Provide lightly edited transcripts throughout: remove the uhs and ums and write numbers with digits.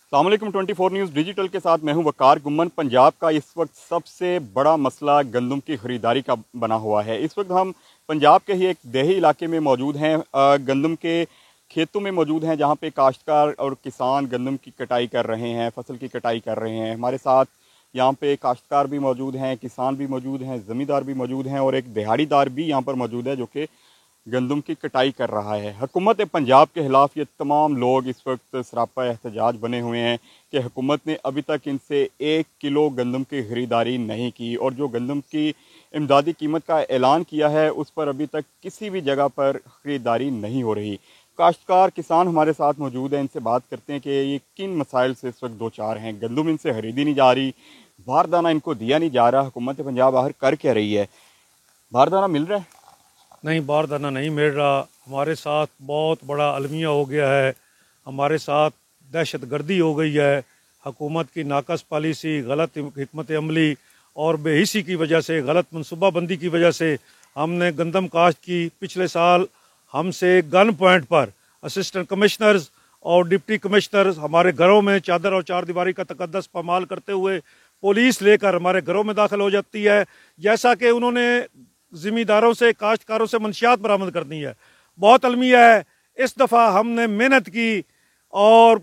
अस्सलाम वालेकुम 24 news digital के साथ मैं हूं वकार गुम्मन। पंजाब का इस वक्त सबसे बड़ा मसला गंदम की ख़रीदारी का बना हुआ है। इस वक्त हम पंजाब के ही एक देही इलाके में मौजूद हैं, गंदम के खेतों में मौजूद हैं, जहां पे काश्तकार और किसान गंदम की कटाई कर रहे हैं, फसल की कटाई कर रहे हैं। हमारे साथ यहाँ पे काश्तकार भी मौजूद हैं, किसान भी मौजूद हैं, ज़मींदार भी मौजूद हैं और एक दिहाड़ीदार भी यहाँ पर मौजूद है जो कि गंदम की कटाई कर रहा है। हुकूमत पंजाब के ख़िलाफ़ ये तमाम लोग इस वक्त सरापा एहतजाज बने हुए हैं कि हुकूमत ने अभी तक इनसे 1 किलो गंदम की ख़रीदारी नहीं की और जो गंदम की इमदादी कीमत का ऐलान किया है उस पर अभी तक किसी भी जगह पर ख़रीदारी नहीं हो रही। काश्तकार किसान हमारे साथ मौजूद हैं, इनसे बात करते हैं कि ये किन मसाइल से इस वक्त दो चार हैं। गंदम इनसे खरीदी नहीं जा रही, बारदाना इनको दिया नहीं जा रहा, हुकूमत पंजाब आखिर कर क्या रही है? बारदाना मिल रहा है? नहीं, बारदाना नहीं मिल रहा। हमारे साथ बहुत बड़ा अलमिया हो गया है, हमारे साथ दहशत गर्दी हो गई है। हुकूमत की नाकस पॉलिसी, गलत हिकमत अमली और बेहिसी की वजह से, गलत मनसूबाबंदी की वजह से हमने गंदम काश्त की। पिछले साल हमसे गन पॉइंट पर असिस्टेंट कमिश्नर्स और डिप्टी कमिश्नर्स हमारे घरों में चादर और चार दीवारी का तकद्दस पामाल करते हुए पुलिस लेकर हमारे घरों में दाखिल हो जाती है, जैसा कि उन्होंने ज़िम्मेदारों से, काश्तकारों से मंशियात बरामद करनी है। बहुत अलमिया है। इस दफ़ा हमने मेहनत की और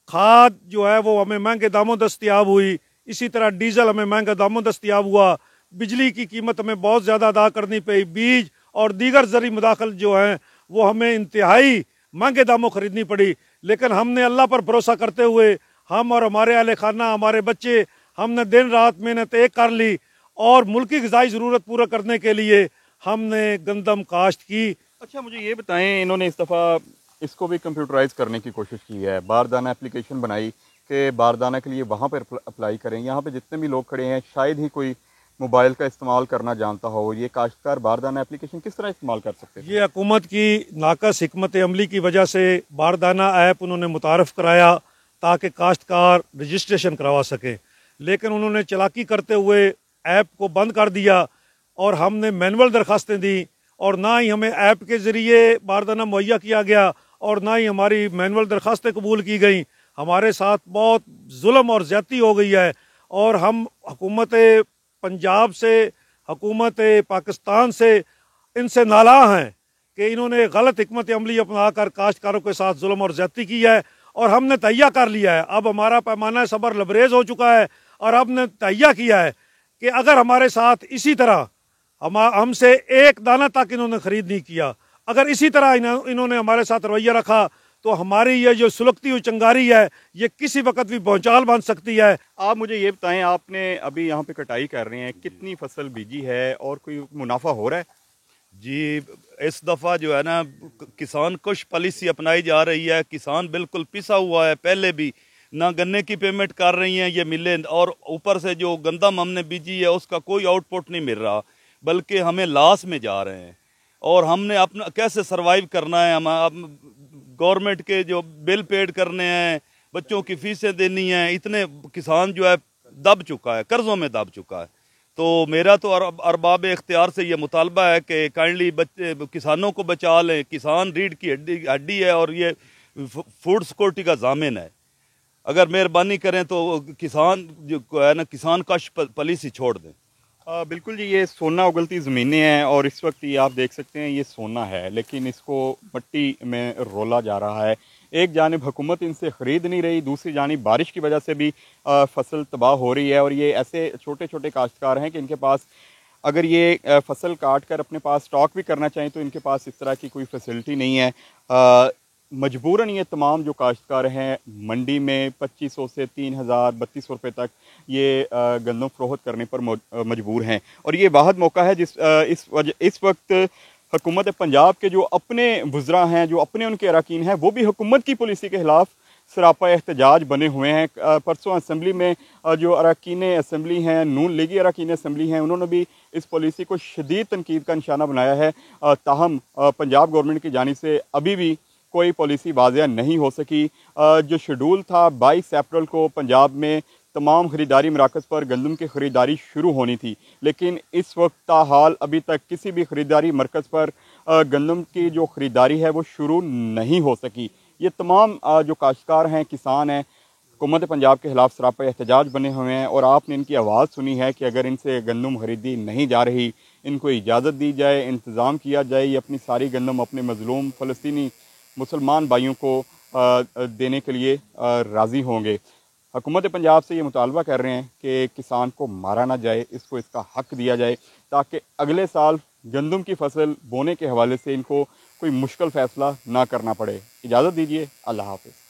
खाद जो है वो हमें महंगे दामों दस्तयाब हुई, इसी तरह डीजल हमें महंगा दामों दस्तयाब हुआ, बिजली की कीमत हमें बहुत ज़्यादा अदा करनी पड़ी, बीज और दीगर ज़री मदाखल जो हैं वो हमें इंतहाई महंगे दामों ख़रीदनी पड़ी। लेकिन हमने अल्लाह पर भरोसा करते हुए, हम और हमारे अहले खाना, हमारे बच्चे, हमने दिन रात मेहनत एक कर ली और मुल्की ग़िज़ाई ज़रूरत पूरा करने के लिए हमने गंदम काश्त की। अच्छा, मुझे ये बताएं, इन्होंने इस दफ़ा इसको भी कंप्यूटराइज़ करने की कोशिश की है। बारदाना एप्लीकेशन बनाई कि बारदाना के लिए वहाँ पर अप्लाई करें। यहाँ पे जितने भी लोग खड़े हैं शायद ही कोई मोबाइल का इस्तेमाल करना जानता हो। ये काश्तकार बारदाना एप्लीकेशन किस तरह इस्तेमाल कर सकते हैं? ये हुकूमत की नाकस हिकमत अमली की वजह से बारदाना ऐप उन्होंने मुतारफ़ कराया ताकि काश्तकार रजिस्ट्रेशन करवा सकें, लेकिन उन्होंने चालाकी करते हुए ऐप को बंद कर दिया और हमने मैनुअल दरखास्तें दी और ना ही हमें ऐप के ज़रिए बारदाना मुहैया किया गया और ना ही हमारी मैनुअल दरखास्तें कबूल की गई। हमारे साथ बहुत जुल्म और ज़्यादती हो गई है और हम हुकूमत पंजाब से, हुकूमत पाकिस्तान से, इनसे नाला हैं कि इन्होंने गलत हिकमत अमली अपना कर काश्तकारों के साथ जुल्म और ज़्यादती की है और हमने तहिया कर लिया है। अब हमारा पैमाना सब्र लबरेज हो चुका है और हमने तहिया किया है कि अगर हमारे साथ इसी तरह हमसे एक दाना तक इन्होंने ख़रीद नहीं किया, अगर इसी तरह इन्होंने हमारे साथ रवैया रखा तो हमारी ये जो सुलगती हुई चिंगारी है ये किसी वक्त भी भौचाल बन सकती है। आप मुझे ये बताएं, आपने अभी यहाँ पे कटाई कर रहे हैं, कितनी फसल बीजी है और कोई मुनाफा हो रहा है? जी, इस दफ़ा जो है ना किसान कुश पॉलिसी अपनाई जा रही है। किसान बिल्कुल पिसा हुआ है, पहले भी ना गन्ने की पेमेंट कर रही हैं ये मिलें और ऊपर से जो गंदम हमने बीजी है उसका कोई आउटपुट नहीं मिल रहा, बल्कि हमें लॉस में जा रहे हैं। और हमने अपना कैसे सरवाइव करना है, हम गवर्नमेंट के जो बिल पेड करने हैं, बच्चों की फीसें देनी हैं, इतने किसान जो है दब चुका है, कर्ज़ों में दब चुका है। तो मेरा तो अरबाब इख्तियार से ये मुतालबा है कि काइंडली बच्चे किसानों को बचा लें। किसान रीढ़ की हड्डी है और ये फूड सिक्योरिटी का ज़ामिन है। अगर मेहरबानी करें तो किसान जो है ना, किसान कश पॉलिसी छोड़ दें। बिल्कुल जी, ये सोना उगलती ज़मीनें हैं और इस वक्त ये आप देख सकते हैं ये सोना है, लेकिन इसको मट्टी में रोला जा रहा है। एक जानिब हुकूमत इनसे ख़रीद नहीं रही, दूसरी जानिब बारिश की वजह से भी फसल तबाह हो रही है। और ये ऐसे छोटे छोटे काश्तकार हैं कि इनके पास अगर ये फसल काट कर अपने पास स्टॉक भी करना चाहें तो इनके पास इस तरह की कोई फैसिलिटी नहीं है। मजबूरन ये तमाम जो काश्तकार हैं मंडी में 2500 से 3000 3200 रुपये तक ये गंदम फ़रोख्त करने पर मजबूर हैं। और ये वाहद मौका है इस वक्त हुकूमत पंजाब के जो अपने वुज़रा हैं, जो अपने उनके अरकान हैं, वो भी हुकूमत की पॉलिसी के ख़िलाफ़ सरापा एहतजाज बने हुए हैं। परसों असम्बली में जो अरकान असम्बली हैं, नून लीगी अरकान असम्बली हैं, उन्होंने भी इस पॉलिसी को शदीद तनकीद का निशाना बनाया है। ताहम पंजाब गवर्नमेंट की जानिब से अभी भी कोई पॉलिसी वाज़ेह नहीं हो सकी। जो शेड्यूल था 22 अप्रैल को पंजाब में तमाम ख़रीदारी मराकज़ पर गंदम की ख़रीदारी शुरू होनी थी, लेकिन इस वक्त ताहाल अभी तक किसी भी ख़रीदारी मरकज़ पर गंदम की जो ख़रीदारी है वो शुरू नहीं हो सकी। ये तमाम जो काश्तकार हैं, किसान हैं, हुकूमत पंजाब के खिलाफ सरापा एहतजाज बने हुए हैं और आपने इनकी आवाज़ सुनी है कि अगर इनसे गंदम खरीदी नहीं जा रही, इनको इजाज़त दी जाए, इंतज़ाम किया जाए, ये अपनी सारी गंदम अपने मज़लूम फ़लस्तीनी मुसलमान भाइयों को देने के लिए राज़ी होंगे। हुकूमत पंजाब से ये मुतालबा कर रहे हैं कि किसान को मारा ना जाए, इसको इसका हक़ दिया जाए ताकि अगले साल गंदम की फसल बोने के हवाले से इनको कोई मुश्किल फ़ैसला ना करना पड़े। इजाज़त दीजिए, अल्लाह हाफ़िज़।